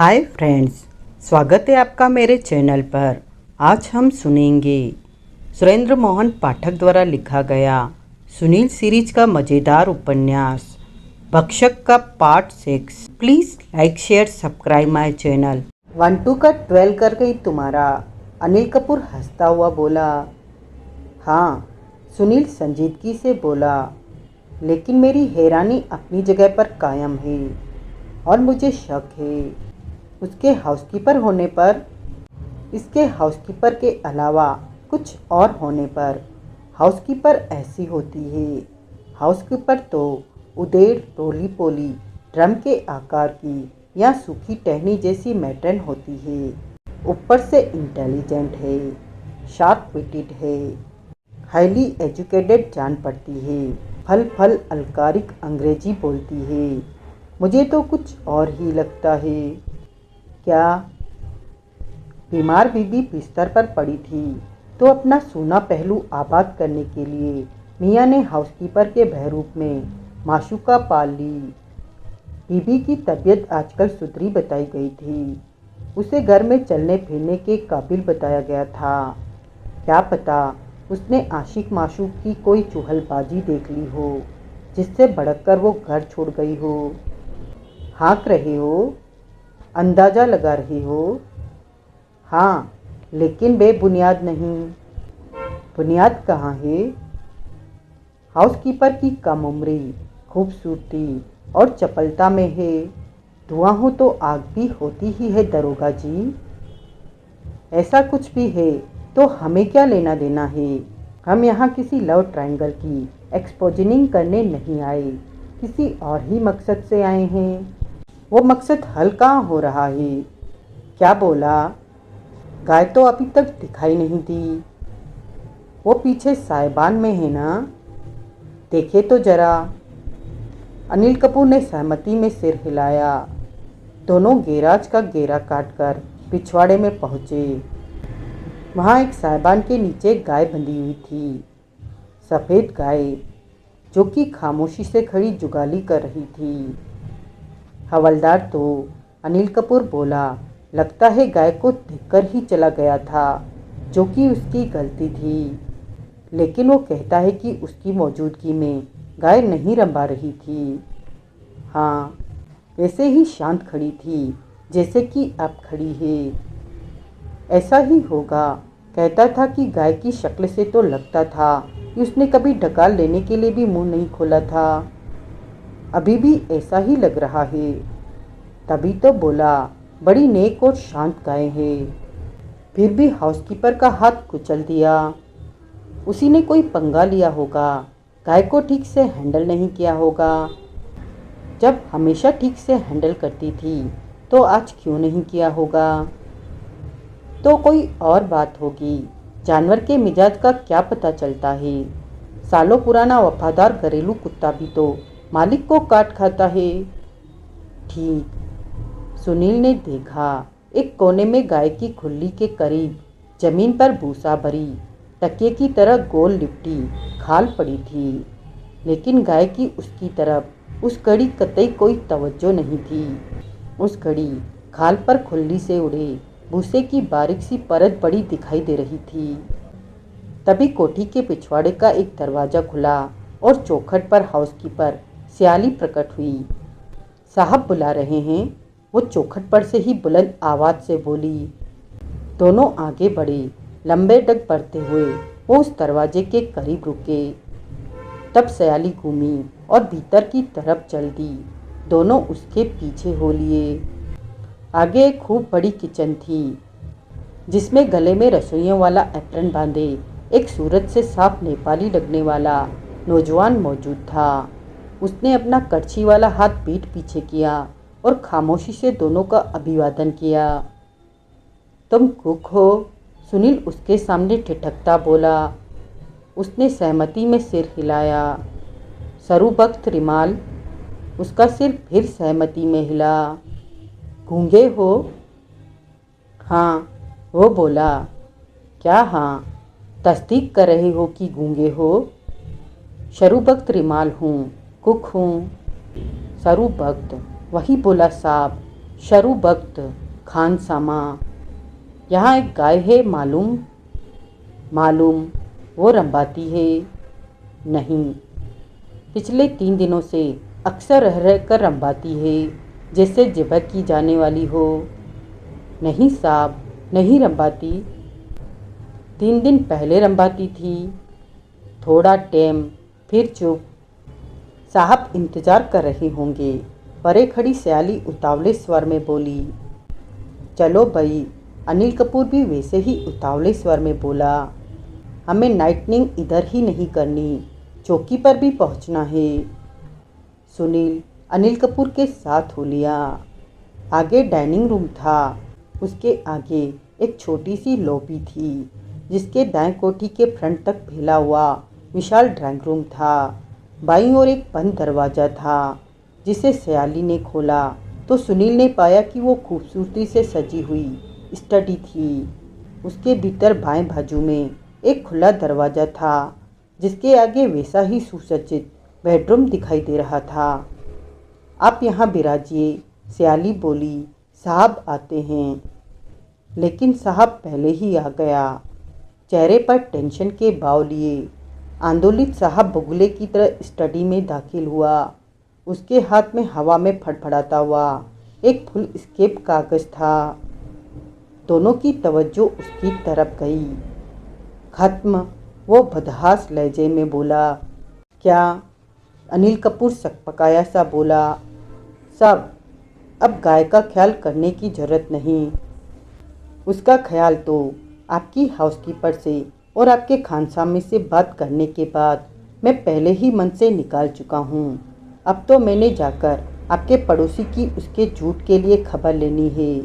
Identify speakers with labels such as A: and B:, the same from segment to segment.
A: Hi friends, स्वागत है आपका मेरे चैनल पर। आज हम सुनेंगे सुरेंद्र मोहन पाठक द्वारा लिखा गया सुनील सीरीज का मज़ेदार उपन्यास भक्षक का part 6। Please like share subscribe my channel. 1-2 का 12 कर गई तुम्हारा, अनिल कपूर हंसता हुआ बोला। हाँ, सुनील संजीदगी से बोला, लेकिन मेरी हैरानी अपनी जगह पर कायम है और मुझे शक है उसके हाउसकीपर होने पर, इसके हाउसकीपर के अलावा कुछ और होने पर। हाउसकीपर ऐसी होती है, हाउसकीपर तो उदेड़ रोली पोली ड्रम के आकार की या सूखी टहनी जैसी मैट्रन होती है। ऊपर से इंटेलिजेंट है, शार्प विटेड है, हाईली एजुकेटेड जान पड़ती है, फल फल अलकारिक अंग्रेजी बोलती है। मुझे तो कुछ और ही लगता है। क्या? बीमार बीबी बिस्तर पर पड़ी थी तो अपना सूना पहलू आबाद करने के लिए मियाँ ने हाउसकीपर के बहरूप में माशूका पाल ली। बीबी की तबीयत आजकल सुधरी बताई गई थी, उसे घर में चलने फिरने के काबिल बताया गया था। क्या पता उसने आशिक माशूक की कोई चुहलबाजी देख ली हो जिससे भड़ककर वो घर छोड़ गई हो। हाँक रहे हो? अंदाज़ा लगा रही हो? हाँ, लेकिन बेबुनियाद नहीं। बुनियाद कहाँ है? हाउसकीपर की कम उम्री, खूबसूरती और चपलता में है। धुआं हो तो आग भी होती ही है दरोगा जी। ऐसा कुछ भी है तो हमें क्या लेना देना है। हम यहाँ किसी लव ट्रायंगल की एक्सपोजिंग करने नहीं आए, किसी और ही मकसद से आए हैं। वो मकसद हल कहाँ हो रहा है? क्या बोला? गाय तो अभी तक दिखाई नहीं दी। वो पीछे साइबान में है ना? देखे तो जरा। अनिल कपूर ने सहमति में सिर हिलाया। दोनों गैराज का घेरा काटकर पिछवाड़े में पहुँचे। वहाँ एक साइबान के नीचे गाय बंधी हुई थी, सफ़ेद गाय, जो कि खामोशी से खड़ी जुगाली कर रही थी। हवलदार तो, अनिल कपूर बोला, लगता है गाय को देखकर ही चला गया था, जो कि उसकी गलती थी। लेकिन वो कहता है कि उसकी मौजूदगी में गाय नहीं रंभा रही थी। हाँ, वैसे ही शांत खड़ी थी जैसे कि अब खड़ी है। ऐसा ही होगा। कहता था कि गाय की शक्ल से तो लगता था कि उसने कभी ढकाल लेने के लिए भी मुंह नहीं खोला था। अभी भी ऐसा ही लग रहा है। तभी तो बोला, बड़ी नेक और शांत गाय है। फिर भी हाउसकीपर का हाथ कुचल दिया। उसी ने कोई पंगा लिया होगा, गाय को ठीक से हैंडल नहीं किया होगा। जब हमेशा ठीक से हैंडल करती थी तो आज क्यों नहीं किया होगा? तो कोई और बात होगी। जानवर के मिजाज का क्या पता चलता है। सालों पुराना वफादार घरेलू कुत्ता भी तो मालिक को काट खाता है। ठीक, सुनील ने देखा, एक कोने में गाय की खुल्ली के करीब जमीन पर भूसा भरी तकिए की तरह गोल लिपटी खाल पड़ी थी। लेकिन गाय की उसकी तरफ उस घड़ी कतई कोई तवज्जो नहीं थी। उस घड़ी खाल पर खुल्ली से उड़े भूसे की बारीक सी परत बड़ी दिखाई दे रही थी। तभी कोठी के पिछवाड़े का एक दरवाज़ा खुला और चौखट पर हाउसकीपर सियाली प्रकट हुई। साहब बुला रहे हैं, वो चौखट पर से ही बुलंद आवाज़ से बोली। दोनों आगे बढ़े। लंबे डग बढ़ते हुए वो उस दरवाजे के करीब रुके। तब सयाली घूमी और भीतर की तरफ चल दी। दोनों उसके पीछे हो लिए। आगे एक खूब बड़ी किचन थी, जिसमें गले में रसोइयों वाला एप्रन बांधे एक सूरत से साफ नेपाली लगने वाला नौजवान मौजूद था। उसने अपना करछी वाला हाथ पीठ पीछे किया और खामोशी से दोनों का अभिवादन किया। तुम कुक हो? सुनील उसके सामने ठिठकता बोला। उसने सहमति में सिर हिलाया। सरूबख्त रिमाल? उसका सिर फिर सहमति में हिला। गूंगे हो? हाँ, वो बोला। क्या हाँ? तस्दीक कर रहे हो कि गूंगे हो? शरूबख्त रिमाल हूँ, कुक हूँ। सरूबख्त, वही बोला साहब। शरू बख्त खान सामा, यहाँ एक गाय है मालूम? मालूम, वो रंबाती है? नहीं, पिछले 3 दिनों से अक्सर रह रह कर रंबाती है, जैसे ज़िबा की जाने वाली हो। नहीं साहब, नहीं रंबाती। 3 दिन पहले रंबाती थी। थोड़ा टाइम, फिर चुप। साहब इंतज़ार कर रहे होंगे। परे खड़ी सयाली उतावले स्वर में बोली। चलो भाई, अनिल कपूर भी वैसे ही उतावले स्वर में बोला। हमें नाइटनिंग इधर ही नहीं करनी, चौकी पर भी पहुंचना है। सुनील अनिल कपूर के साथ हो लिया। आगे डाइनिंग रूम था, उसके आगे एक छोटी सी लॉबी थी, जिसके दाएं कोठी के फ्रंट तक फैला हुआ विशाल ड्राइंग रूम था। बाईं ओर एक बंद दरवाज़ा था, जिसे सयाली ने खोला तो सुनील ने पाया कि वो खूबसूरती से सजी हुई स्टडी थी। उसके भीतर बाएं बाजू में एक खुला दरवाज़ा था, जिसके आगे वैसा ही सुसज्जित बेडरूम दिखाई दे रहा था। आप यहाँ बिराजिए, सयाली बोली। साहब आते हैं। लेकिन साहब पहले ही आ गया। चेहरे पर टेंशन के भाव लिए आंदोलित साहब बगुले की तरह स्टडी में दाखिल हुआ। उसके हाथ में हवा में फड़फड़ाता हुआ एक फुल स्केप कागज़ था। दोनों की तवज्जो उसकी तरफ गई। खत्म, वो बदहास लहजे में बोला। क्या? अनिल कपूर सकपकाया सा बोला। सब, अब गाय का ख्याल करने की जरूरत नहीं। उसका ख्याल तो आपकी हाउसकीपर से और आपके खानसामे से बात करने के बाद मैं पहले ही मन से निकाल चुका हूँ। अब तो मैंने जाकर आपके पड़ोसी की उसके झूठ के लिए खबर लेनी है।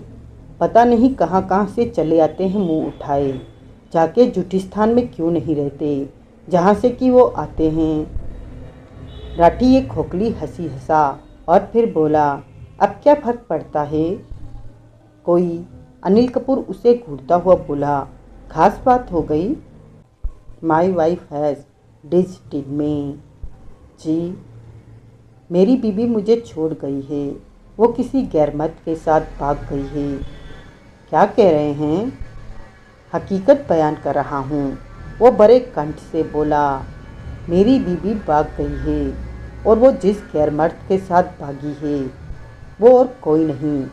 A: पता नहीं कहाँ कहाँ से चले आते हैं मुंह उठाए। जाके जुटिस्तान में क्यों नहीं रहते, जहाँ से कि वो आते हैं। राठी एक खोखली हंसी हंसा और फिर बोला, अब क्या फर्क पड़ता है? कोई? अनिल कपूर उसे घूरता हुआ बोला। खास बात हो गई? माई वाइफ हैज़ डिज्ड मी। जी? मेरी बीबी मुझे छोड़ गई है। वो किसी गैरमर्द के साथ भाग गई है। क्या कह रहे हैं? हकीकत बयान कर रहा हूँ, वो बड़े कंठ से बोला। मेरी बीबी भाग गई है, और वो जिस गैरमर्द के साथ भागी है वो और कोई नहीं,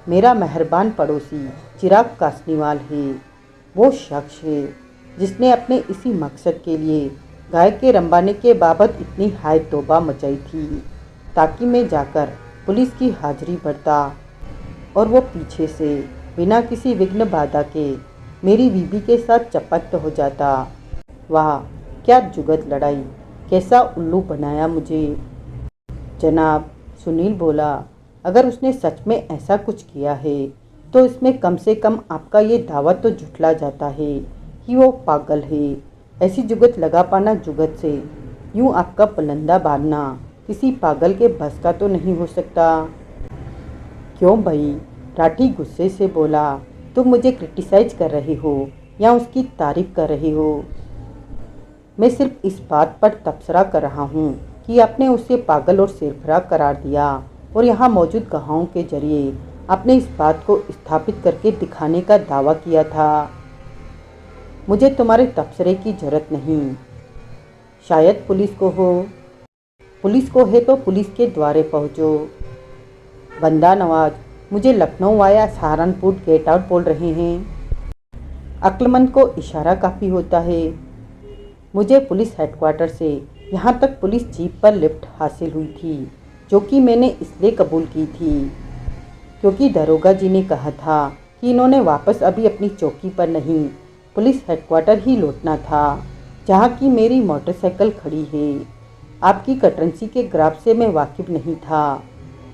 A: मेरा मेहरबान पड़ोसी चिराग कासनीवाल है। वो शख्स है जिसने अपने इसी मकसद के लिए गाय के रंबाने के बाबत इतनी हाय तौबा मचाई थी, ताकि मैं जाकर पुलिस की हाजिरी भरता और वो पीछे से बिना किसी विघ्न बाधा के मेरी बीबी के साथ चपत हो जाता। वाह, क्या जुगत लड़ाई, कैसा उल्लू बनाया मुझे। जनाब, सुनील बोला, अगर उसने सच में ऐसा कुछ किया है तो इसमें कम से कम आपका ये दावा तो झुठला जाता है कि वो पागल है। ऐसी जुगत लगा पाना जुगत से यूं आपका पलंदा बांधना किसी पागल के बस का तो नहीं हो सकता। क्यों भाई? राठी गुस्से से बोला। तुम मुझे क्रिटिसाइज कर रहे हो या उसकी तारीफ कर रहे हो? मैं सिर्फ इस बात पर तबसरा कर रहा हूँ कि आपने उसे पागल और सिरफरार करार दिया, और यहाँ मौजूद गवाहों के जरिए आपने इस बात को स्थापित करके दिखाने का दावा किया था। मुझे तुम्हारे तबसरे की जरूरत नहीं। शायद पुलिस को हो। पुलिस को है तो पुलिस के द्वारे पहुँचो। बंदा नवाज मुझे लखनऊ आया सहारनपुर गेट आउट बोल रहे हैं। अक्लमंद को इशारा काफ़ी होता है। मुझे पुलिस हेडक्वार्टर से यहाँ तक पुलिस जीप पर लिफ्ट हासिल हुई थी, जो कि मैंने इसलिए कबूल की थी क्योंकि दरोगा जी ने कहा था कि इन्होंने वापस अभी अपनी चौकी पर नहीं, पुलिस हेडक्वार्टर ही लौटना था, जहाँ की मेरी मोटरसाइकिल खड़ी है। आपकी कटरंसी के ग्राफ से मैं वाकिफ़ नहीं था,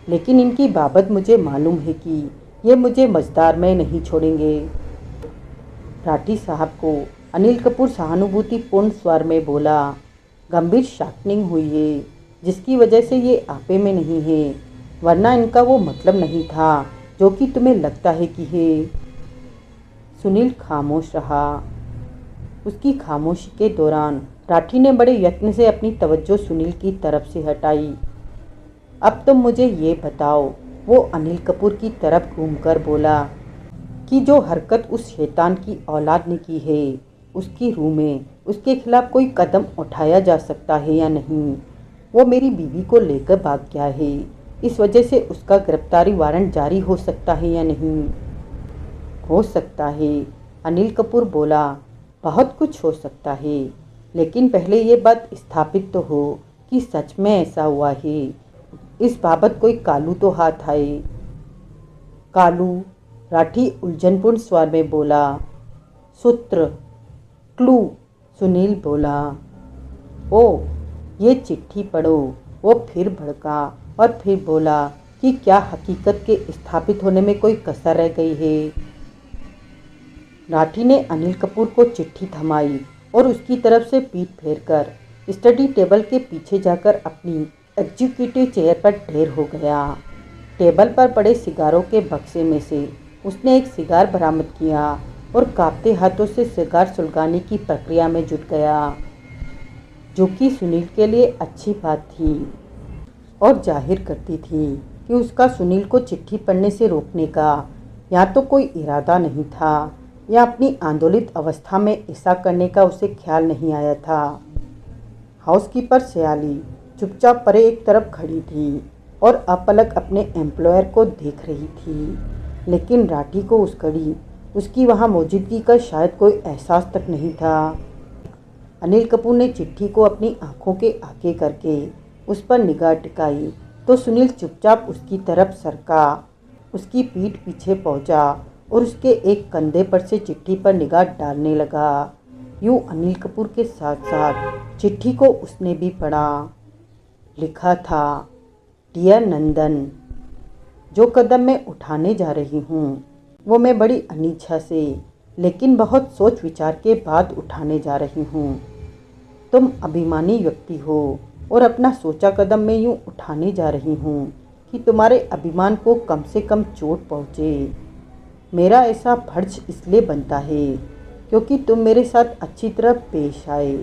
A: लेकिन इनकी बाबत मुझे मालूम है कि ये मुझे मझदार में नहीं छोड़ेंगे। राठी साहब को अनिल कपूर सहानुभूतिपूर्ण स्वर में बोला। गंभीर शार्पनिंग हुई है, जिसकी वजह से ये आपे में नहीं है, वरना इनका वो मतलब नहीं था जो कि तुम्हें लगता है कि है। सुनील खामोश रहा। उसकी खामोशी के दौरान राठी ने बड़े यत्न से अपनी तवज्जो सुनील की तरफ से हटाई। अब तुम मुझे ये बताओ वो अनिल कपूर की तरफ घूमकर बोला कि जो हरकत उस शैतान की औलाद ने की है, उसकी रूह में उसके खिलाफ कोई कदम उठाया जा सकता है या नहीं। वो मेरी बीवी को लेकर भाग गया है, इस वजह से उसका गिरफ्तारी वारंट जारी हो सकता है या नहीं। हो सकता है, अनिल कपूर बोला, बहुत कुछ हो सकता है, लेकिन पहले ये बात स्थापित तो हो कि सच में ऐसा हुआ है। इस बाबत कोई कालू तो हाथ आए। कालू, राठी उलझनपूर्ण स्वर में बोला। सूत्र, क्लू, सुनील बोला। ओ, ये चिट्ठी पढ़ो। वो फिर भड़का और फिर बोला कि क्या हकीकत के स्थापित होने में कोई कसर रह गई है। राठी ने अनिल कपूर को चिट्ठी थमाई और उसकी तरफ से पीठ फेरकर स्टडी टेबल के पीछे जाकर अपनी एग्जीक्यूटिव चेयर पर ढेर हो गया। टेबल पर पड़े सिगारों के बक्से में से उसने एक सिगार बरामद किया और कांपते हाथों से सिगार सुलगाने की प्रक्रिया में जुट गया, जो कि सुनील के लिए अच्छी बात थी और जाहिर करती थी कि उसका सुनील को चिट्ठी पढ़ने से रोकने का या तो कोई इरादा नहीं था या अपनी आंदोलित अवस्था में ऐसा करने का उसे ख्याल नहीं आया था। हाउसकीपर सयाली चुपचाप परे एक तरफ खड़ी थी और अपलक अपने एम्प्लॉयर को देख रही थी, लेकिन राठी को उस घड़ी उसकी वहाँ मौजूदगी का शायद कोई एहसास तक नहीं था। अनिल कपूर ने चिट्ठी को अपनी आंखों के आगे करके उस पर निगाह टिकाई तो सुनील चुपचाप उसकी तरफ सरका, उसकी पीठ पीछे पहुंचा और उसके एक कंधे पर से चिट्ठी पर निगाह डालने लगा। यूँ अनिल कपूर के साथ साथ चिट्ठी को उसने भी पढ़ा। लिखा था, डियर नंदन, जो कदम मैं उठाने जा रही हूँ वो मैं बड़ी अनिच्छा से लेकिन बहुत सोच विचार के बाद उठाने जा रही हूँ। तुम अभिमानी व्यक्ति हो और अपना सोचा कदम मैं यूँ उठाने जा रही हूँ कि तुम्हारे अभिमान को कम से कम चोट पहुँचे। मेरा ऐसा फर्ज इसलिए बनता है क्योंकि तुम मेरे साथ अच्छी तरह पेश आए।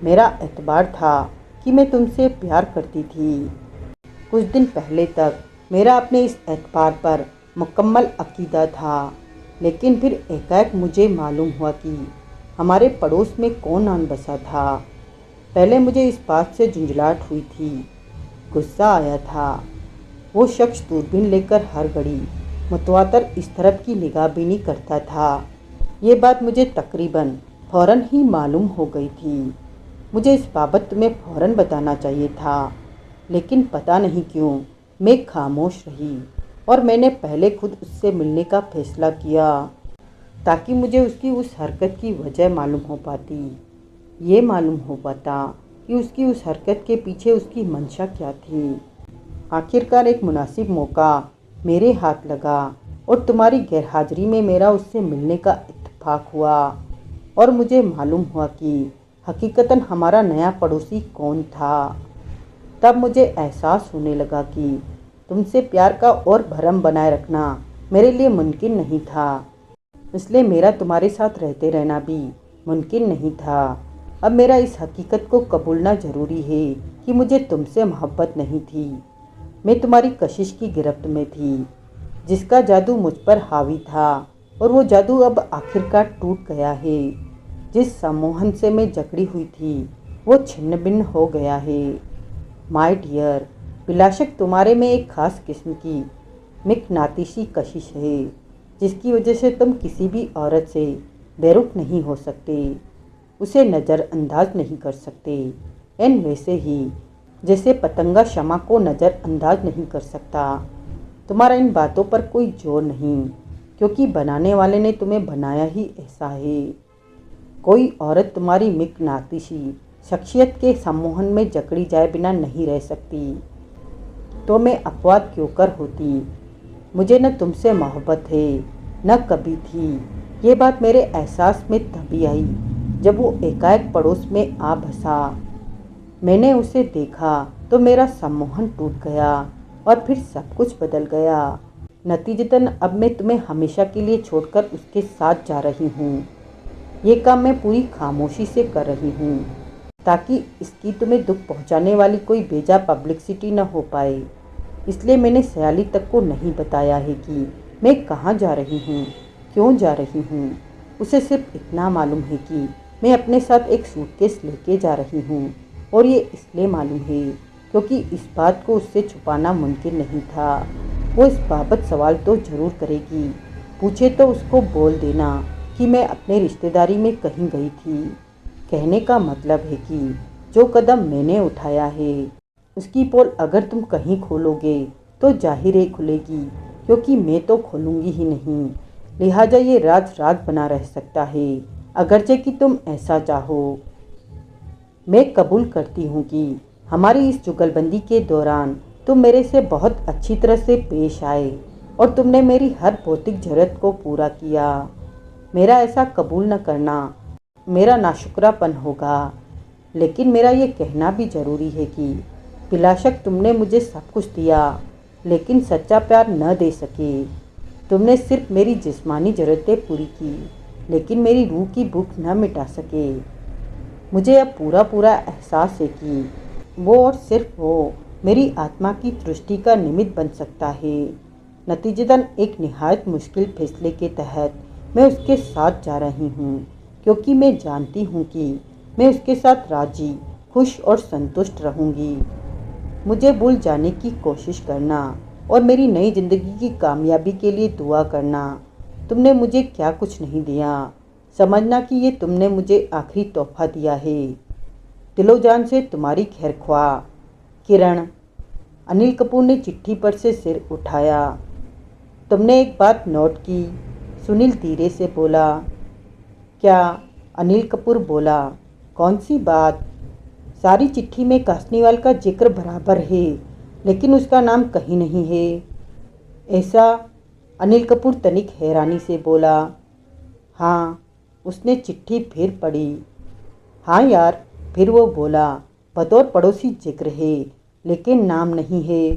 A: मेरा एतबार था कि मैं तुमसे प्यार करती थी। कुछ दिन पहले तक मेरा अपने इस एतबार पर मुकम्मल अकीदा था, लेकिन फिर एकाएक मुझे मालूम हुआ कि हमारे पड़ोस में कौन आन बसा था। पहले मुझे इस बात से झुंझलाहट हुई थी, गुस्सा आया था। वो शख्स दूरबीन लेकर हर घड़ी मुतवातर इस तरफ की निगाहबीनी करता था। ये बात मुझे तकरीबन फ़ौरन ही मालूम हो गई थी। मुझे इस बाबत तुम्हें फ़ौरन बताना चाहिए था, लेकिन पता नहीं क्यों मैं खामोश रही और मैंने पहले खुद उससे मिलने का फैसला किया ताकि मुझे उसकी उस हरकत की वजह मालूम हो पाती। ये मालूम हो पाता कि उसकी उस हरकत के पीछे उसकी मंशा क्या थी। आखिरकार एक मुनासिब मौका मेरे हाथ लगा और तुम्हारी गैरहाजिरी में मेरा उससे मिलने का इत्तेफाक हुआ और मुझे मालूम हुआ कि हकीकतन हमारा नया पड़ोसी कौन था। तब मुझे एहसास होने लगा कि तुमसे प्यार का और भरम बनाए रखना मेरे लिए मुमकिन नहीं था, इसलिए मेरा तुम्हारे साथ रहते रहना भी मुमकिन नहीं था। अब मेरा इस हकीकत को कबूलना ज़रूरी है कि मुझे तुमसे मोहब्बत नहीं थी। मैं तुम्हारी कशिश की गिरफ्त में थी, जिसका जादू मुझ पर हावी था, और वो जादू अब आखिरकार टूट गया है। जिस सम्मोहन से मैं जकड़ी हुई थी वो छिन्न भिन्न हो गया है। माय डियर, बिलाशक तुम्हारे में एक ख़ास किस्म की मिकनातीसी कशिश है, जिसकी वजह से तुम किसी भी औरत से बेरुख नहीं हो सकते, उसे नज़रअंदाज नहीं कर सकते। एन वैसे ही जैसे पतंगा शमा को नज़रअंदाज नहीं कर सकता। तुम्हारा इन बातों पर कोई जोर नहीं, क्योंकि बनाने वाले ने तुम्हें बनाया ही ऐसा है। कोई औरत तुम्हारी मिकनातीसी शख्सियत के सम्मोहन में जकड़ी जाए बिना नहीं रह सकती। तो मैं अपवाद क्यों कर होती। मुझे न तुमसे मोहब्बत है, न कभी थी। ये बात मेरे एहसास में तभी आई जब वो एकाएक पड़ोस में आ बसा। मैंने उसे देखा तो मेरा सम्मोहन टूट गया और फिर सब कुछ बदल गया। नतीजतन अब मैं तुम्हें हमेशा के लिए छोड़कर उसके साथ जा रही हूँ। ये काम मैं पूरी खामोशी से कर रही हूँ, ताकि इसकी तुम्हें दुख पहुँचाने वाली कोई बेजा पब्लिसिटी न हो पाए। इसलिए मैंने सयाली तक को नहीं बताया है कि मैं कहाँ जा रही हूँ, क्यों जा रही हूँ। उसे सिर्फ इतना मालूम है कि मैं अपने साथ एक सूटकेस लेके जा रही हूँ, और ये इसलिए मालूम है क्योंकि इस बात को उससे छुपाना मुमकिन नहीं था। वो इस बाबत सवाल तो ज़रूर करेगी। पूछे तो उसको बोल देना कि मैं अपने रिश्तेदारी में कहीं गई थी। कहने का मतलब है कि जो कदम मैंने उठाया है उसकी पोल अगर तुम कहीं खोलोगे तो जाहिर है खुलेगी, क्योंकि मैं तो खोलूँगी ही नहीं। लिहाजा ये राज राज बना रह सकता है, अगरचे कि तुम ऐसा चाहो। मैं कबूल करती हूँ कि हमारी इस जुगलबंदी के दौरान तुम मेरे से बहुत अच्छी तरह से पेश आए और तुमने मेरी हर भौतिक ज़रूरत को पूरा किया। मेरा ऐसा कबूल न करना मेरा नाशुक्रापन होगा, लेकिन मेरा ये कहना भी ज़रूरी है कि बिलाशक तुमने मुझे सब कुछ दिया, लेकिन सच्चा प्यार न दे सके। तुमने सिर्फ मेरी जिस्मानी ज़रूरतें पूरी की, लेकिन मेरी रूह की भूख न मिटा सके। मुझे अब पूरा पूरा एहसास है कि वो और सिर्फ वो मेरी आत्मा की तृष्टि का निमित्त बन सकता है। नतीजतन एक निहायत मुश्किल फैसले के तहत मैं उसके साथ जा रही हूँ, क्योंकि मैं जानती हूँ कि मैं उसके साथ राजी, खुश और संतुष्ट रहूँगी। मुझे भूल जाने की कोशिश करना और मेरी नई ज़िंदगी की कामयाबी के लिए दुआ करना। तुमने मुझे क्या कुछ नहीं दिया, समझना कि ये तुमने मुझे आखिरी तोहफा दिया है। दिलो जान से तुम्हारी खैरख्वाह, किरण। अनिल कपूर ने चिट्ठी पर से सिर उठाया। तुमने एक बात नोट की? सुनील धीरे से बोला। क्या? अनिल कपूर बोला। कौन सी बात? सारी चिट्ठी में कासनीवाल का जिक्र बराबर है, लेकिन उसका नाम कहीं नहीं है। ऐसा? अनिल कपूर तनिक हैरानी से बोला। हाँ। उसने चिट्ठी फिर पढ़ी। हाँ यार, फिर वो बोला, बतौर पड़ोसी जिक्र है, लेकिन नाम नहीं है।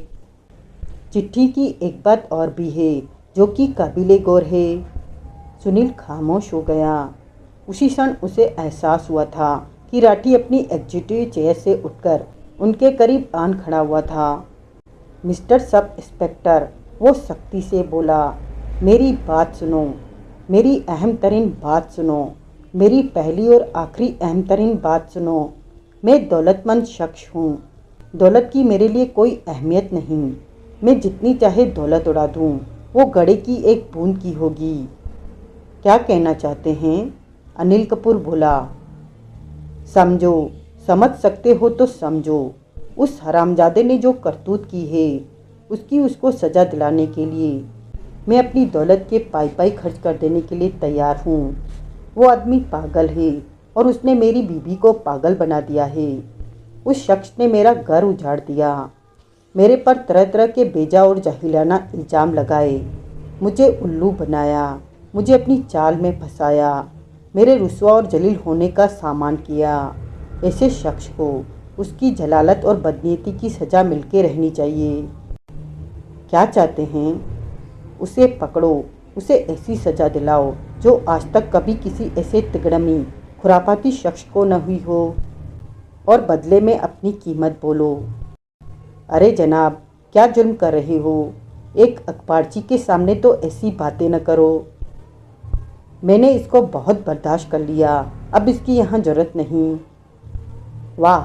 A: चिट्ठी की एक बात और भी है जो कि काबिले गौर है। सुनील खामोश हो गया। उसी क्षण उसे एहसास हुआ था कि राठी अपनी एग्जीक्यूटिव चेयर से उठकर उनके करीब आन खड़ा हुआ था। मिस्टर सब इंस्पेक्टर, वो सख्ती से बोला, मेरी बात सुनो, मेरी अहम तरीन बात सुनो, मेरी पहली और आखिरी अहम तरीन बात सुनो। मैं दौलतमंद शख्स हूँ। दौलत की मेरे लिए कोई अहमियत नहीं। मैं जितनी चाहे दौलत उड़ा दूँ, वो घड़े की एक बूंद की होगी। क्या कहना चाहते हैं? अनिल कपूर बोला। समझो, समझ सकते हो तो समझो। उस हरामजादे ने जो करतूत की है, उसको सज़ा दिलाने के लिए मैं अपनी दौलत के पाई पाई खर्च कर देने के लिए तैयार हूँ। वो आदमी पागल है और उसने मेरी बीबी को पागल बना दिया है। उस शख्स ने मेरा घर उजाड़ दिया, मेरे पर तरह तरह के बेजा और जाहिलाना इल्ज़ाम लगाए, मुझे उल्लू बनाया, मुझे अपनी चाल में फंसाया, मेरे रुसवा और जलील होने का सामान किया। ऐसे शख्स को उसकी जलालत और बदनीयती की सज़ा मिलके रहनी चाहिए। क्या चाहते हैं? उसे पकड़ो, उसे ऐसी सज़ा दिलाओ जो आज तक कभी किसी ऐसे तिगड़मी खुरापाती शख्स को न हुई हो, और बदले में अपनी कीमत बोलो। अरे जनाब, क्या जुर्म कर रहे हो? एक अखबारची के सामने तो ऐसी बातें न करो। मैंने इसको बहुत बर्दाश्त कर लिया, अब इसकी यहाँ ज़रूरत नहीं। वाह,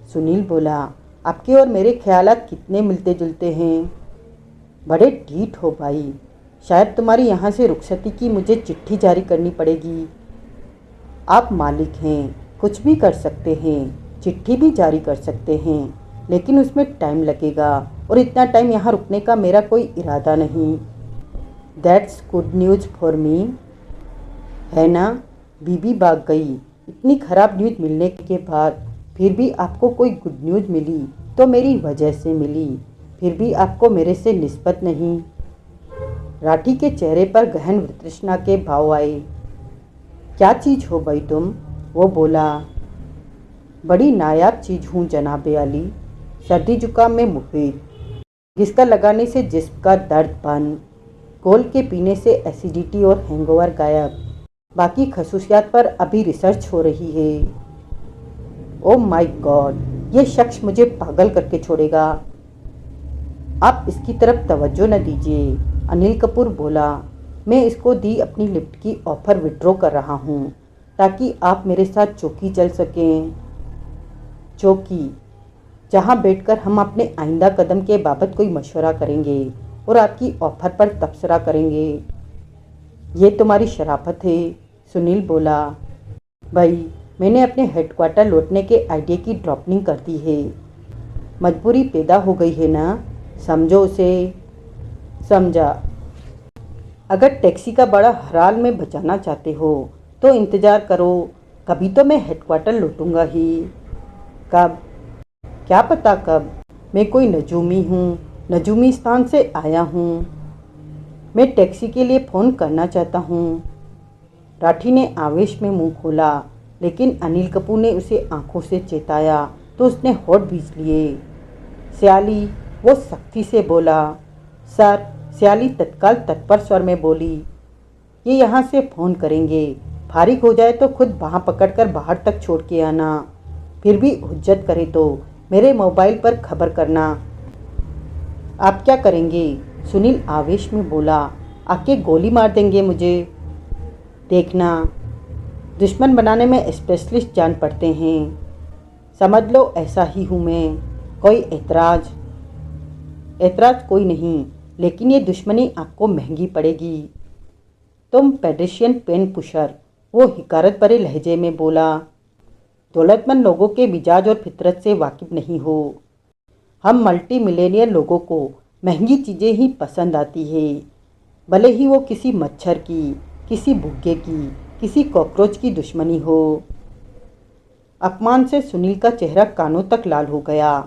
A: सुनील बोला, आपके और मेरे ख्यालात कितने मिलते जुलते हैं। बड़े ढीठ हो भाई। शायद तुम्हारी यहाँ से रुखसती की मुझे चिट्ठी जारी करनी पड़ेगी। आप मालिक हैं, कुछ भी कर सकते हैं, चिट्ठी भी जारी कर सकते हैं, लेकिन उसमें टाइम लगेगा, और इतना टाइम यहाँ रुकने का मेरा कोई इरादा नहीं। That's good news for me, है ना? बीबी भाग गई। इतनी खराब न्यूज़ मिलने के बाद फिर भी आपको कोई गुड न्यूज़ मिली तो मेरी वजह से मिली, फिर भी आपको मेरे से निस्बत नहीं। राठी के चेहरे पर गहन वितृष्णा के भाव आए। क्या चीज़ हो भाई तुम? वो बोला। बड़ी नायाब चीज़ हूँ जनाबे आली, सर्दी जुकाम में मुफीद, जिसका लगाने से जिस्म का दर्द बंद, घोल के पीने से एसिडिटी और हैंगओवर गायब, बाकी खसूसियात पर अभी रिसर्च हो रही है। ओह माय गॉड, ये शख्स मुझे पागल करके छोड़ेगा। आप इसकी तरफ तवज्जो न दीजिए, अनिल कपूर बोला। मैं इसको दी अपनी लिफ्ट की ऑफ़र विड्रॉ कर रहा हूँ ताकि आप मेरे साथ चौकी चल सकें। चौकी, जहाँ बैठकर हम अपने आइंदा कदम के बाबत कोई मशवरा करेंगे और आपकी ऑफ़र पर तबसरा करेंगे। ये तुम्हारी शराफत है, सुनील बोला। भाई, मैंने अपने हेडक्वार्टर लौटने के आइडिया की ड्रॉपनिंग कर दी है। मजबूरी पैदा हो गई है ना, समझो उसे। समझा। अगर टैक्सी का बड़ा हराल में बचाना चाहते हो तो इंतज़ार करो, कभी तो मैं हेडक्वार्टर लौटूंगा ही। कब? क्या पता कब। मैं कोई नजूमी हूँ, नजूमिस्तान से आया हूँ। मैं टैक्सी के लिए फ़ोन करना चाहता हूँ। राठी ने आवेश में मुंह खोला, लेकिन अनिल कपूर ने उसे आंखों से चेताया तो उसने होठ भींच लिए। स्याली, वो सख्ती से बोला। सर, स्याली तत्काल तत्पर स्वर में बोली। ये यहाँ से फ़ोन करेंगे, फारिग हो जाए तो खुद बाँह पकड़कर बाहर तक छोड़ के आना। फिर भी हुज्जत करे तो मेरे मोबाइल पर खबर करना। आप क्या करेंगे? सुनील आवेश में बोला। आके गोली मार देंगे मुझे। देखना, दुश्मन बनाने में स्पेशलिस्ट जान पड़ते हैं। समझ लो ऐसा ही हूँ मैं। कोई एतराज़? एतराज़ कोई नहीं, लेकिन ये दुश्मनी आपको महंगी पड़ेगी। तुम पेड्रिशियन पेन पुशर, वो हिकारत भरे लहजे में बोला। दौलतमंद लोगों के मिजाज और फितरत से वाकिफ नहीं हो। हम मल्टी मिलेनियर लोगों को महंगी चीज़ें ही पसंद आती है, भले ही वो किसी मच्छर की, किसी भुग्गे की, किसी कॉकरोच की दुश्मनी हो। अपमान से सुनील का चेहरा कानों तक लाल हो गया।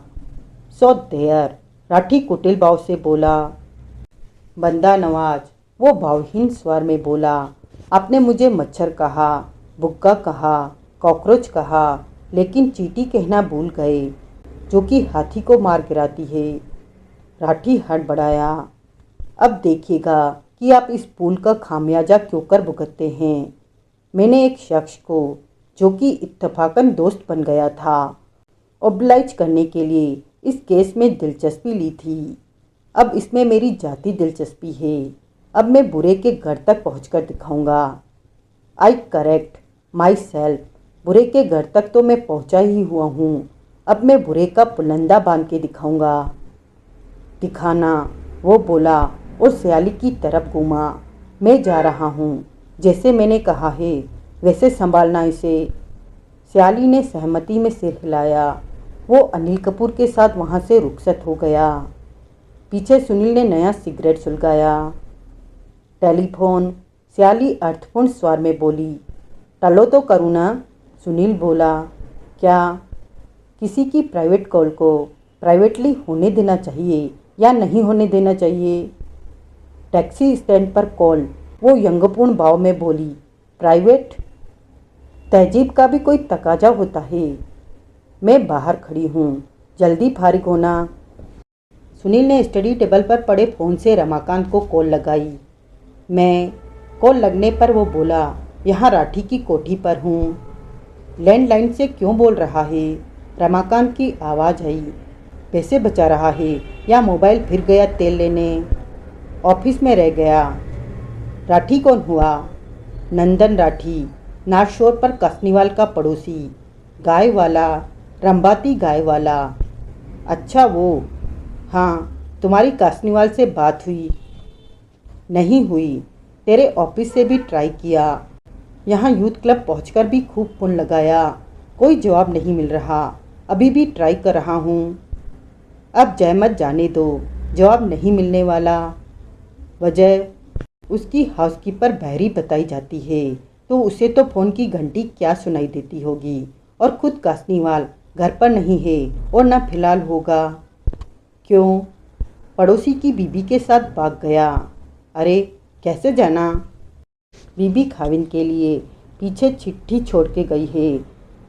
A: सो देयर, राठी कुटिल भाव से बोला। बंदा नवाज, वो भावहीन स्वर में बोला। आपने मुझे मच्छर कहा, भुग्गा कहा, कॉकरोच कहा, लेकिन चींटी कहना भूल गए, जो कि हाथी को मार गिराती है। राठी हड़बड़ाया। अब देखिएगा कि आप इस भूल का खामियाजा क्यों कर भुगतते हैं। मैंने एक शख्स को, जो कि इत्तफाकन दोस्त बन गया था, ओब्लाइज करने के लिए इस केस में दिलचस्पी ली थी। अब इसमें मेरी जाती दिलचस्पी है। अब मैं बुरे के घर तक पहुंचकर दिखाऊंगा। आई करेक्ट माई सेल्फ, बुरे के घर तक तो मैं पहुंचा ही हुआ हूँ। अब मैं बुरे का पुलंदा बांध के दिखाऊंगा। दिखाना, वो बोला और स्याली की तरफ घूमा। मैं जा रहा हूँ, जैसे मैंने कहा है वैसे संभालना इसे। स्याली ने सहमति में सिर हिलाया। वो अनिल कपूर के साथ वहाँ से रुखसत हो गया। पीछे सुनील ने नया सिगरेट सुलगाया। टेलीफोन, स्याली अर्थपूर्ण स्वर में बोली। टलो तो करूँ ना? सुनील बोला। क्या? किसी की प्राइवेट कॉल को प्राइवेटली होने देना चाहिए या नहीं होने देना चाहिए? टैक्सी स्टैंड पर कॉल, वो व्यंग्यपूर्ण भाव में बोली। प्राइवेट? तहजीब का भी कोई तकाजा होता है। मैं बाहर खड़ी हूँ, जल्दी फारिग होना। सुनील ने स्टडी टेबल पर पड़े फ़ोन से रमाकांत को कॉल लगाई। मैं कॉल लगने पर वो बोला, यहाँ राठी की कोठी पर हूँ। लैंडलाइन से क्यों बोल रहा है? रमाकांत की आवाज़ आई। पैसे बचा रहा है या मोबाइल फिर गया तेल लेने? ऑफिस में रह गया। राठी कौन हुआ? नंदन राठी, नार्थ शोर पर कसनीवाल का पड़ोसी, गाय वाला, रंबाती गाय वाला। अच्छा वो। हाँ, तुम्हारी कासनीवाल से बात हुई? नहीं हुई। तेरे ऑफिस से भी ट्राई किया, यहाँ यूथ क्लब पहुंचकर भी खूब फ़ोन लगाया, कोई जवाब नहीं मिल रहा। अभी भी ट्राई कर रहा हूँ। अब जहमत जाने दो, जवाब नहीं मिलने वाला। वजह? उसकी हाउसकीपर बहरी बताई जाती है, तो उसे तो फ़ोन की घंटी क्या सुनाई देती होगी। और खुद कासनीवाल घर पर नहीं है और न फिलहाल होगा। क्यों? पड़ोसी की बीबी के साथ भाग गया। अरे कैसे जाना? बीबी खाविन के लिए पीछे चिट्ठी छोड़ के गई है,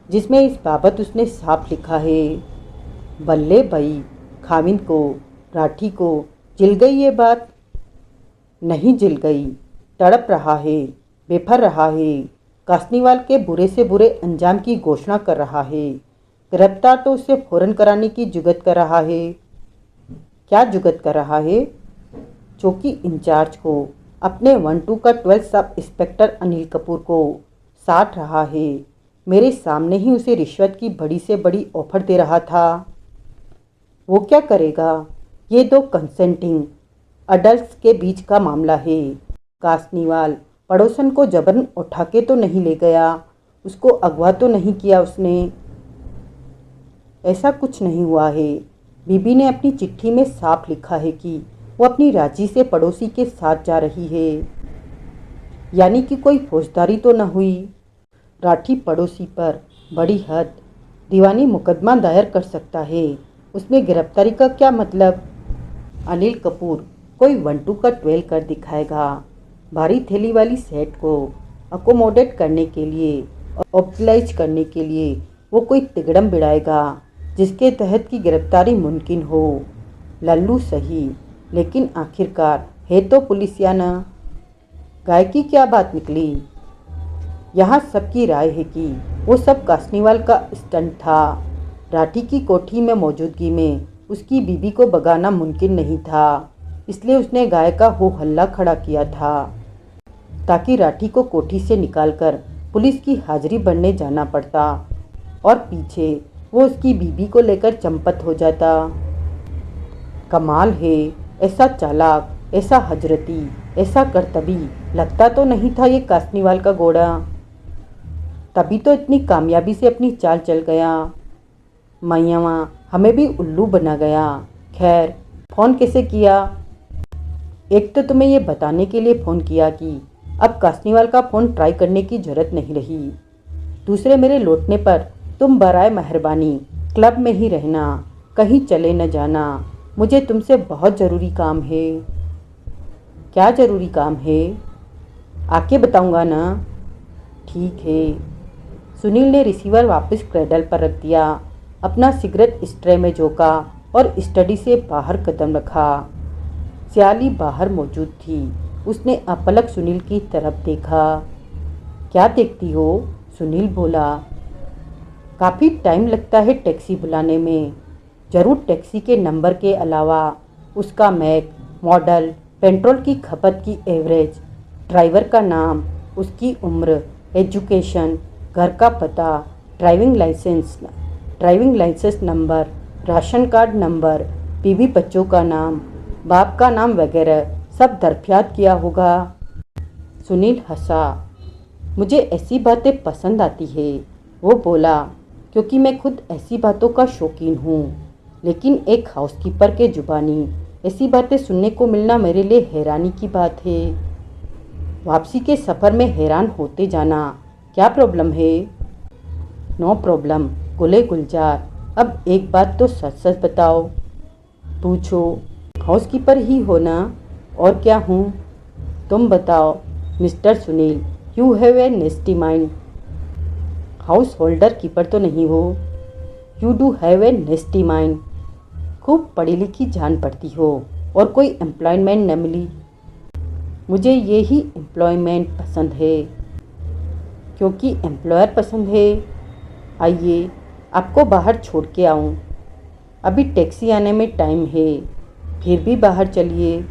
A: जिसमें इस बाबत उसने साफ लिखा है। बल्ले भाई, खाविन को, राठी को जिल गई ये बात? नहीं जिल गई, तड़प रहा है, बेफर रहा है, कासनीवाल के बुरे से बुरे अंजाम की घोषणा कर रहा है। गिरफ्तार तो उसे फौरन कराने की जुगत कर रहा है। क्या जुगत कर रहा है? चौकी इंचार्ज को अपने 1-2 का 12 सब इंस्पेक्टर अनिल कपूर को साट रहा है। मेरे सामने ही उसे रिश्वत की बड़ी से बड़ी ऑफर दे रहा था। वो क्या करेगा? ये दो कंसेंटिंग अडल्ट्स के बीच का मामला है। कासनीवाल पड़ोसन को जबरन उठा के तो नहीं ले गया, उसको अगवा तो नहीं किया उसने। ऐसा कुछ नहीं हुआ है। बीबी ने अपनी चिट्ठी में साफ लिखा है कि वो अपनी राजी से पड़ोसी के साथ जा रही है, यानी कि कोई फौजदारी तो न हुई। राठी पड़ोसी पर बड़ी हद दीवानी मुकदमा दायर कर सकता है, उसमें गिरफ्तारी का क्या मतलब? अनिल कपूर कोई 1-2 का 12 कर दिखाएगा। भारी थैली वाली सेट को अकोमोडेट करने के लिए, ऑप्टिलाइज करने के लिए वो कोई तिगड़म बिड़ाएगा जिसके तहत की गिरफ्तारी मुमकिन हो। लल्लू सही, लेकिन आखिरकार है तो पुलिसियाना। गाय की क्या बात निकली? यहाँ सबकी राय है कि वो सब कासनीवाल का स्टंट था। राठी की कोठी में मौजूदगी में उसकी बीबी को भगाना मुमकिन नहीं था, इसलिए उसने गाय का हो हल्ला खड़ा किया था ताकि राठी को कोठी से निकालकर पुलिस की हाजिरी भरने जाना पड़ता और पीछे वो उसकी बीबी को लेकर चंपत हो जाता। कमाल है, ऐसा चालाक, ऐसा हजरती, ऐसा करतबी लगता तो नहीं था ये कासनीवाल का घोड़ा। तभी तो इतनी कामयाबी से अपनी चाल चल गया। मैयाँ हमें भी उल्लू बना गया। खैर, फ़ोन कैसे किया? एक तो तुम्हें ये बताने के लिए फ़ोन किया कि अब कासनीवाल का फ़ोन ट्राई करने की ज़रूरत नहीं रही। दूसरे, मेरे लौटने पर तुम बराए मेहरबानी क्लब में ही रहना, कहीं चले न जाना। मुझे तुमसे बहुत ज़रूरी काम है। क्या ज़रूरी काम है? आके बताऊंगा ना। ठीक है। सुनील ने रिसीवर वापस क्रेडल पर रख दिया, अपना सिगरेट स्ट्रे में झोंका और स्टडी से बाहर कदम रखा। सियाली बाहर मौजूद थी। उसने अपलक सुनील की तरफ देखा। क्या देखती हो? सुनील बोला। काफ़ी टाइम लगता है टैक्सी बुलाने में। ज़रूर टैक्सी के नंबर के अलावा उसका मैक, मॉडल, पेट्रोल की खपत की एवरेज, ड्राइवर का नाम, उसकी उम्र, एजुकेशन, घर का पता, driving licence number, ration card number, बीवी बच्चों का नाम, बाप का नाम वगैरह सब दरफियात किया होगा। सुनील हंसा। मुझे ऐसी बातें पसंद आती है, वो बोला, क्योंकि मैं खुद ऐसी बातों का शौकीन हूँ। लेकिन एक हाउसकीपर के जुबानी ऐसी बातें सुनने को मिलना मेरे लिए हैरानी की बात है। वापसी के सफ़र में हैरान होते जाना क्या प्रॉब्लम है? नो प्रॉब्लम, गुले गुलजार। अब एक बात तो सच सच बताओ। पूछो। हाउसकीपर ही हो ना? और क्या हूँ? तुम बताओ mister Sunil, you have a नेस्टी mind. House holder keeper तो नहीं हो? You do have a नेस्टी mind. खूब पढ़ी लिखी जान पड़ती हो और कोई एम्प्लॉयमेंट न मिली। मुझे ये ही एम्प्लॉयमेंट पसंद है, क्योंकि एम्प्लॉयर पसंद है। आइए, आपको बाहर छोड़ के आऊँ। अभी टैक्सी आने में टाइम है, फिर भी बाहर चलिए,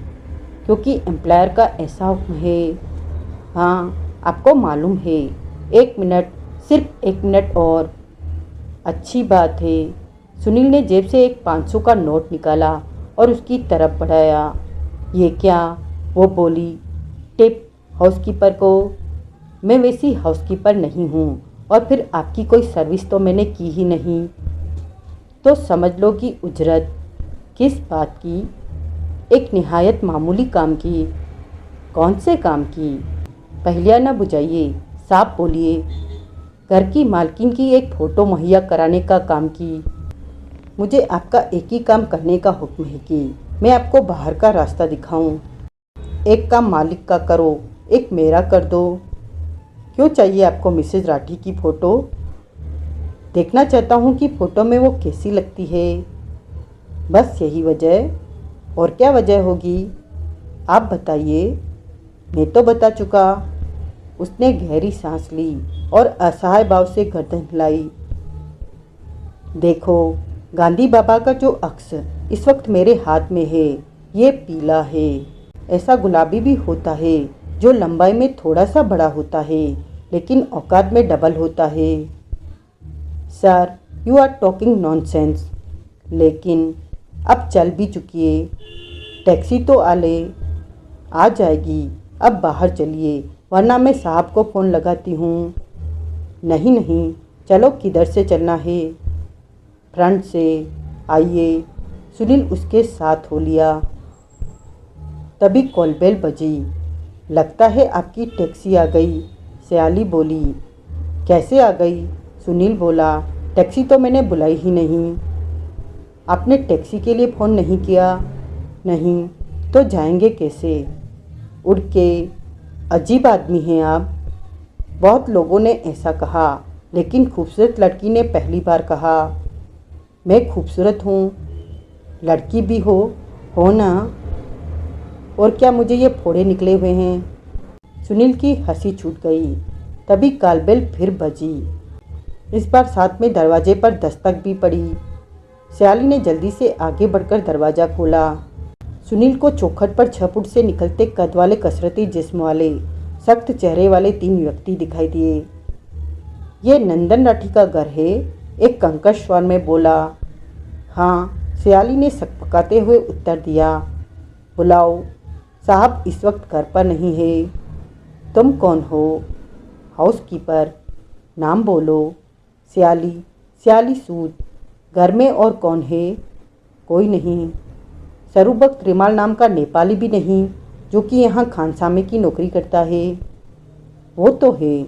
A: क्योंकि एम्प्लॉयर का ऐसा हुक्म है। हाँ, आपको मालूम है। 1 मिनट, सिर्फ 1 मिनट और। अच्छी बात है। सुनील ने जेब से एक 500 का नोट निकाला और उसकी तरफ बढ़ाया। ये क्या? वो बोली। टिप हाउसकीपर को। मैं वैसी हाउसकीपर नहीं हूँ, और फिर आपकी कोई सर्विस तो मैंने की ही नहीं। तो समझ लो कि उजरत। किस बात की? एक निहायत मामूली काम की। कौन से काम की? पहलिया न बुझाइए, साफ बोलिए। घर की मालकिन की एक फ़ोटो मुहैया कराने का काम की। मुझे आपका एक ही काम करने का हुक्म है कि मैं आपको बाहर का रास्ता दिखाऊं। एक काम मालिक का करो, एक मेरा कर दो। क्यों चाहिए आपको मिसेज राठी की फ़ोटो? देखना चाहता हूँ कि फ़ोटो में वो कैसी लगती है। बस यही वजह? और क्या वजह होगी? आप बताइए। मैं तो बता चुका। उसने गहरी सांस ली और असहाय भाव से गर्दन हिलाई। देखो, गांधी बाबा का जो अक्स इस वक्त मेरे हाथ में है ये पीला है। ऐसा गुलाबी भी होता है जो लंबाई में थोड़ा सा बड़ा होता है लेकिन औकात में डबल होता है। Sir, you are talking nonsense. लेकिन अब चल भी चुकी है, टैक्सी तो आ जाएगी। अब बाहर चलिए वरना मैं साहब को फ़ोन लगाती हूँ। नहीं नहीं, चलो किधर से चलना है? फ्रंट से आइए। सुनील उसके साथ हो लिया। तभी कॉल बेल बजी। लगता है आपकी टैक्सी आ गई, सयाली बोली। कैसे आ गई? सुनील बोला। टैक्सी तो मैंने बुलाई ही नहीं। आपने टैक्सी के लिए फ़ोन नहीं किया? नहीं, तो जाएंगे कैसे? उड़ के। अजीब आदमी हैं आप। बहुत लोगों ने ऐसा कहा, लेकिन खूबसूरत लड़की ने पहली बार कहा। मैं खूबसूरत हूँ, लड़की भी हो ना। और क्या मुझे ये फोड़े निकले हुए हैं? सुनील की हंसी छूट गई। तभी कॉलबेल फिर बजी। इस बार साथ में दरवाजे पर दस्तक भी पड़ी। सयाली ने जल्दी से आगे बढ़कर दरवाज़ा खोला। सुनील को चौखट पर 6 फुट से निकलते कद वाले कसरती जिस्म वाले सख्त चेहरे वाले 3 व्यक्ति दिखाई दिए। ये नंदन राठी का घर है, एक कंकश स्वर में बोला। हाँ, सयाली ने सकपकाते हुए उत्तर दिया। बुलाओ, साहब इस वक्त घर पर नहीं है। तुम कौन हो? हाउसकीपर। नाम बोलो। सयाली सूद। घर में और कौन है? कोई नहीं। सरूबक त्रिमाल नाम का नेपाली भी नहीं जो कि यहाँ खानसामे की नौकरी करता है? वो तो है।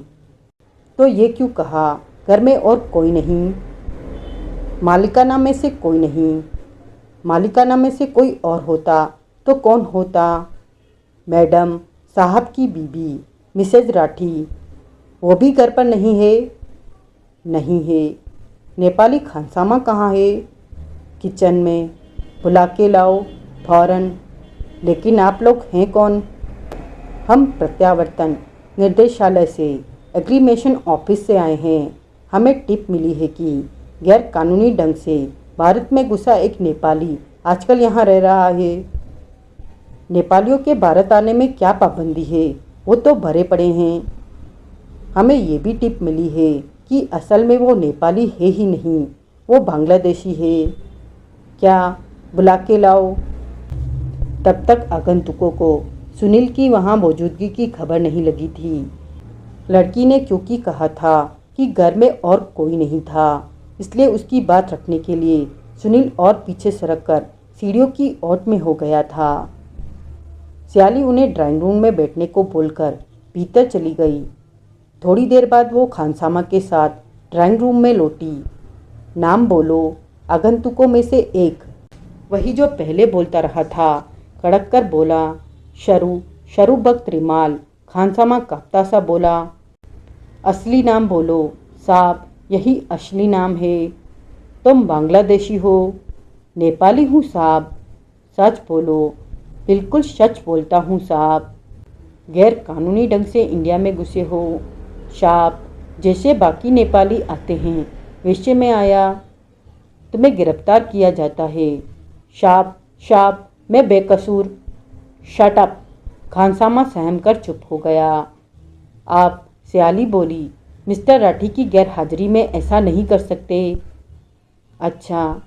A: तो ये क्यों कहा घर में और कोई नहीं? मालिकाना में से कोई नहीं। मालिकाना में से कोई और होता तो कौन होता? मैडम, साहब की बीबी मिसेज राठी। वो भी घर पर नहीं है? नहीं है। नेपाली खानसामा कहाँ है? किचन में। बुला के लाओ फौरन। लेकिन आप लोग हैं कौन? हम प्रत्यावर्तन निर्देशालय से एग्रीमेशन ऑफिस से आए हैं। हमें टिप मिली है कि गैर कानूनी ढंग से भारत में घुसा एक नेपाली आजकल यहाँ रह रहा है। नेपालियों के भारत आने में क्या पाबंदी है? वो तो भरे पड़े हैं। हमें ये भी टिप मिली है कि असल में वो नेपाली है ही नहीं, वो बांग्लादेशी है। क्या? बुला के लाओ। तब तक आगंतुकों को सुनील की वहाँ मौजूदगी की खबर नहीं लगी थी। लड़की ने क्योंकि कहा था कि घर में और कोई नहीं था, इसलिए उसकी बात रखने के लिए सुनील और पीछे सरक कर सीढ़ियों की ओट में हो गया था। सयाली उन्हें ड्राइंग रूम में बैठने को बोलकर भीतर चली गई। थोड़ी देर बाद वो खानसामा के साथ ड्राइंग रूम में लौटी। नाम बोलो। आगंतुकों में से एक, वही जो पहले बोलता रहा था, कड़क कर बोला। शरूबक त्रिमाल। खानसामा कांपता सा बोला। असली नाम बोलो। साहब, यही असली नाम है। तुम बांग्लादेशी हो? नेपाली हूँ साहब। सच बोलो। बिल्कुल सच बोलता हूँ साहब। गैर कानूनी ढंग से इंडिया में घुसे हो? साहब, जैसे बाकी नेपाली आते हैं वैसे मैं आया। तुम्हें गिरफ्तार किया जाता है। साहब, मैं बेकसूर। Shut up. खानसामा सहम कर चुप हो गया। आप? सयाली बोली। मिस्टर राठी की गैर हाजिरी में ऐसा नहीं कर सकते। अच्छा,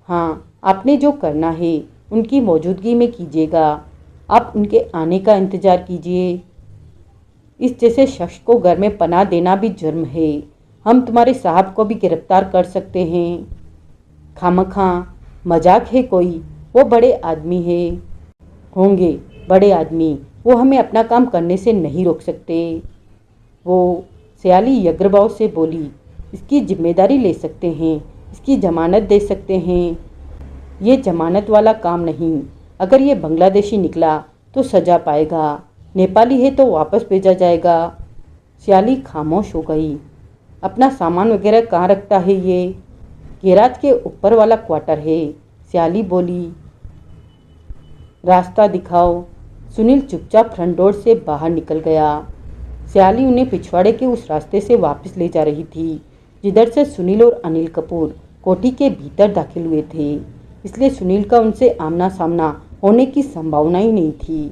A: हाँ, आपने जो करना है उनकी मौजूदगी में कीजिएगा। आप उनके आने का इंतज़ार कीजिए। इस जैसे शख्स को घर में पनाह देना भी जुर्म है। हम तुम्हारे साहब को भी गिरफ्तार कर सकते हैं। खामखा मजाक है कोई? वो बड़े आदमी है। होंगे बड़े आदमी, वो हमें अपना काम करने से नहीं रोक सकते। वो, सयाली यग्रभाव से बोली, इसकी जिम्मेदारी ले सकते हैं, इसकी जमानत दे सकते हैं। ये जमानत वाला काम नहीं। अगर ये बांग्लादेशी निकला तो सज़ा पाएगा, नेपाली है तो वापस भेजा जाएगा। सयाली खामोश हो गई। अपना सामान वगैरह कहाँ रखता है ये? गैराज के ऊपर वाला क्वार्टर है। सयाली बोली। रास्ता दिखाओ। सुनील चुपचाप फ्रंट डोर से बाहर निकल गया। सयाली उन्हें पिछवाड़े के उस रास्ते से वापस ले जा रही थी जिधर से सुनील और अनिल कपूर कोठी के भीतर दाखिल हुए थे, इसलिए सुनील का उनसे आमना सामना होने की संभावना ही नहीं थी।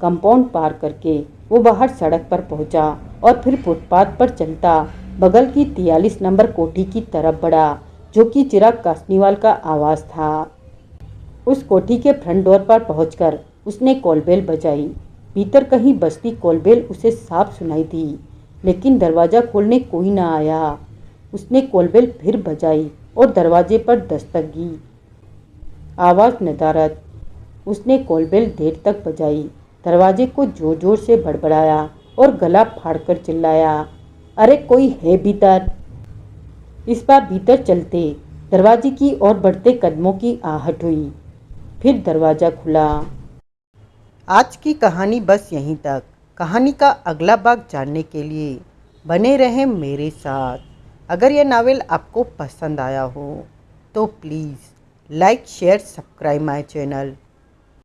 A: कंपाउंड पार करके वो बाहर सड़क पर पहुंचा और फिर फुटपाथ पर चलता बगल की 43 नंबर कोठी की तरफ बढ़ा, जो कि चिराग कासनीवाल का आवास था। उस कोठी के फ्रंट डोर पर पहुंचकर उसने कॉलबेल बजाई। भीतर कहीं बजती कॉलबेल उसे साफ सुनाई दी, लेकिन दरवाज़ा खोलने कोई न आया। उसने कॉलबेल फिर बजाई और दरवाजे पर दस्तक दी। आवाज़ नदारद। उसने कॉलबेल देर तक बजाई, दरवाजे को जोर जोर से बड़बड़ाया और गला फाड़कर चिल्लाया, अरे कोई है भीतर। इस बार भीतर चलते दरवाजे की ओर बढ़ते कदमों की आहट हुई। फिर दरवाज़ा खुला। आज की कहानी बस यहीं तक। कहानी का अगला भाग जानने के लिए बने रहें मेरे साथ। अगर यह नावल आपको पसंद आया हो तो please like share subscribe my channel.